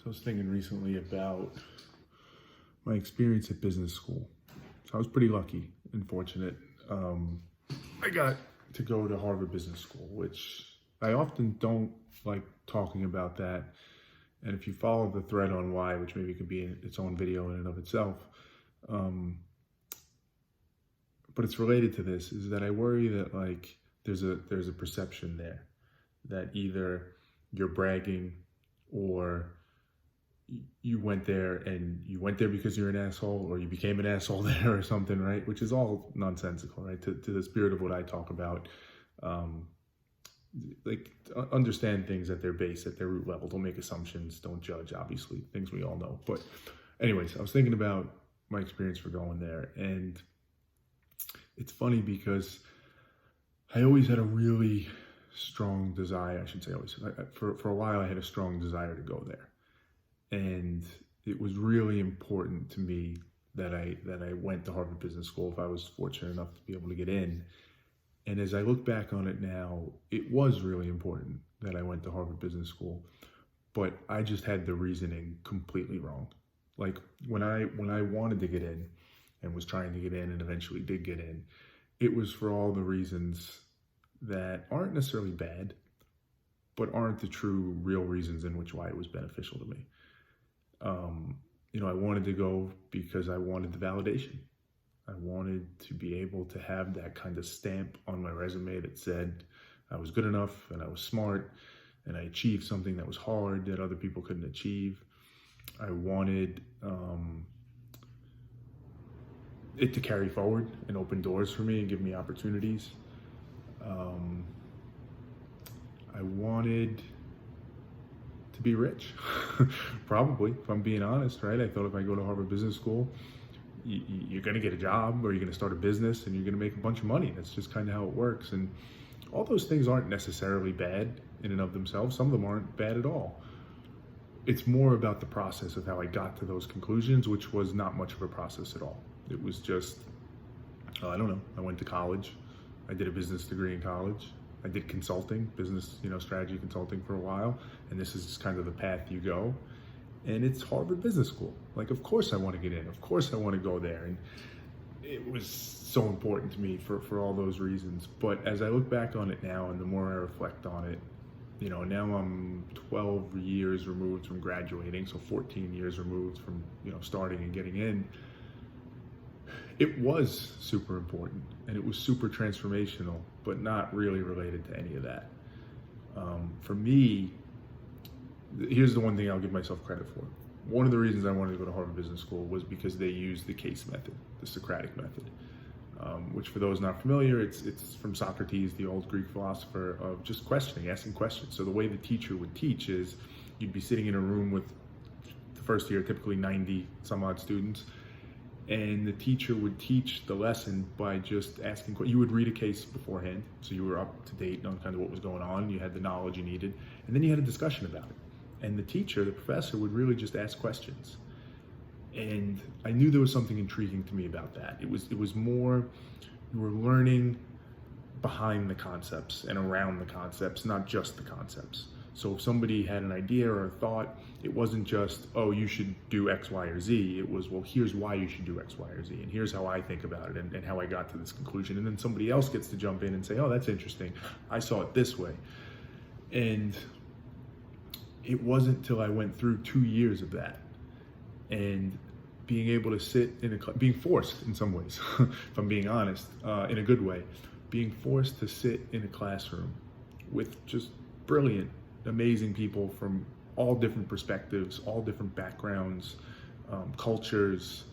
I was thinking recently about my experience at business school. So I was pretty lucky and fortunate. I got to go to Harvard Business School, which I often don't like talking about that. And if you follow the thread on why, which maybe could be its own video in and of itself, but it's related to this, is that I worry that like there's a perception there that either you're bragging or you went there because you're an asshole, or you became an asshole there or something, right? Which is all nonsensical, right? To the spirit of what I talk about, understand things at their base, at their root level. Don't make assumptions, don't judge, obviously, things we all know. But anyways, I was thinking about my experience for going there, and it's funny because I always had a really strong desire, I should say always, for a while I had a strong desire to go there. And it was really important to me that I went to Harvard Business School if I was fortunate enough to be able to get in. And as I look back on it now, it was really important that I went to Harvard Business School, but I just had the reasoning completely wrong. Like when I wanted to get in and was trying to get in and eventually did get in, it was for all the reasons that aren't necessarily bad, but aren't the true, real reasons in which why it was beneficial to me. I wanted to go because I wanted the validation. I wanted to be able to have that kind of stamp on my resume that said I was good enough and I was smart and I achieved something that was hard that other people couldn't achieve. I wanted it to carry forward and open doors for me and give me opportunities. I wanted to be rich, probably, if I'm being honest, right? I thought if I go to Harvard Business School, you're gonna get a job or you're gonna start a business and you're gonna make a bunch of money. That's just kind of how it works. And all those things aren't necessarily bad in and of themselves. Some of them aren't bad at all. It's more about the process of how I got to those conclusions, which was not much of a process at all. It was just, I don't know, I went to college. I did a business degree in college. I did consulting, business, strategy consulting for a while. And this is just kind of the path you go. And it's Harvard Business School. Like, of course I want to get in. Of course I want to go there. And it was so important to me for all those reasons. But as I look back on it now, and the more I reflect on it, now I'm 12 years removed from graduating, so 14 years removed from, starting and getting in. It was super important and it was super transformational, but not really related to any of that. For me, here's the one thing I'll give myself credit for. One of the reasons I wanted to go to Harvard Business School was because they used the case method, the Socratic method, which for those not familiar, it's from Socrates, the old Greek philosopher, of just questioning, asking questions. So the way the teacher would teach is you'd be sitting in a room with the first year, typically 90 some odd students, and the teacher would teach the lesson by just asking. You would read a case beforehand, so you were up to date on kind of what was going on. You had the knowledge you needed, and then you had a discussion about it. And the teacher, the professor, would really just ask questions. And I knew there was something intriguing to me about that. It was more, you were learning behind the concepts and around the concepts, not just the concepts. So if somebody had an idea or a thought, it wasn't just, oh, you should do X, Y, or Z. It was, well, here's why you should do X, Y, or Z. And here's how I think about it and how I got to this conclusion. And then somebody else gets to jump in and say, oh, that's interesting. I saw it this way. And it wasn't till I went through 2 years of that and being able to sit in being forced in some ways, if I'm being honest, in a good way, being forced to sit in a classroom with just brilliant, amazing people from all different perspectives, all different backgrounds, cultures,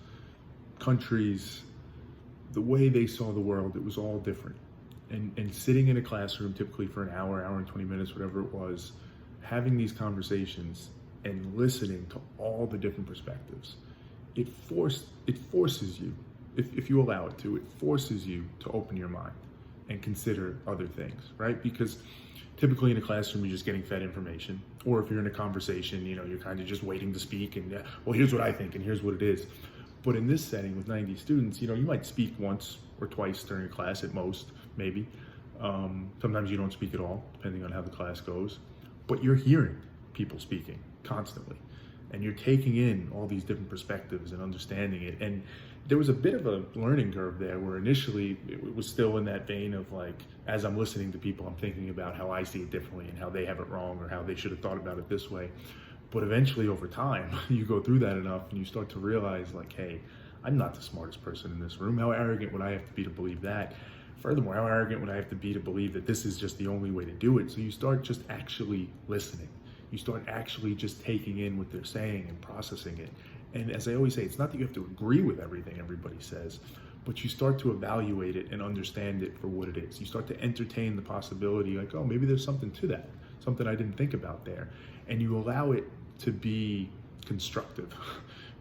countries, the way they saw the world, it was all different. And sitting in a classroom, typically for an hour and 20 minutes, whatever it was, having these conversations and listening to all the different perspectives, it forces you, if you allow it to, it forces you to open your mind and consider other things, right? Because typically in a classroom, you're just getting fed information. Or if you're in a conversation, you're kind of just waiting to speak and, well, here's what I think and here's what it is. But in this setting with 90 students, you might speak once or twice during a class at most, maybe. Sometimes you don't speak at all, depending on how the class goes. But you're hearing people speaking constantly. and you're taking in all these different perspectives and understanding it. And there was a bit of a learning curve there where initially it was still in that vein of like, as I'm listening to people, I'm thinking about how I see it differently and how they have it wrong or how they should have thought about it this way. But eventually over time, you go through that enough and you start to realize like, hey, I'm not the smartest person in this room. How arrogant would I have to be to believe that? Furthermore, how arrogant would I have to be to believe that this is just the only way to do it? So you start just actually listening. You start actually just taking in what they're saying and processing it. And as I always say, it's not that you have to agree with everything everybody says, but you start to evaluate it and understand it for what it is. You start to entertain the possibility like, oh, maybe there's something to that, something I didn't think about there. And you allow it to be constructive.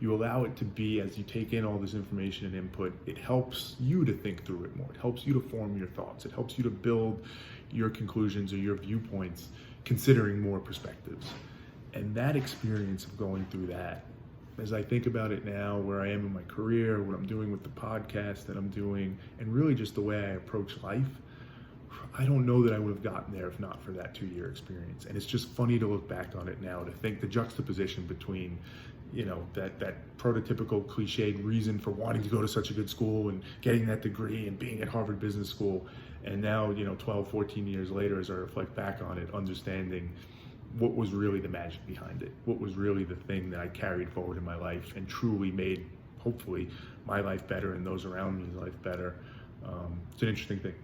You allow it to be, as you take in all this information and input, it helps you to think through it more. It helps you to form your thoughts. It helps you to build your conclusions or your viewpoints, considering more perspectives. And that experience of going through that, as I think about it now, where I am in my career, what I'm doing with the podcast that I'm doing, and really just the way I approach life, I don't know that I would have gotten there if not for that 2-year experience. And it's just funny to look back on it now, to think the juxtaposition between, you know, that prototypical cliched reason for wanting to go to such a good school and getting that degree and being at Harvard Business School. And now, 12, 14 years later, as I reflect back on it, understanding what was really the magic behind it, what was really the thing that I carried forward in my life and truly made, hopefully, my life better and those around me's life better. It's an interesting thing.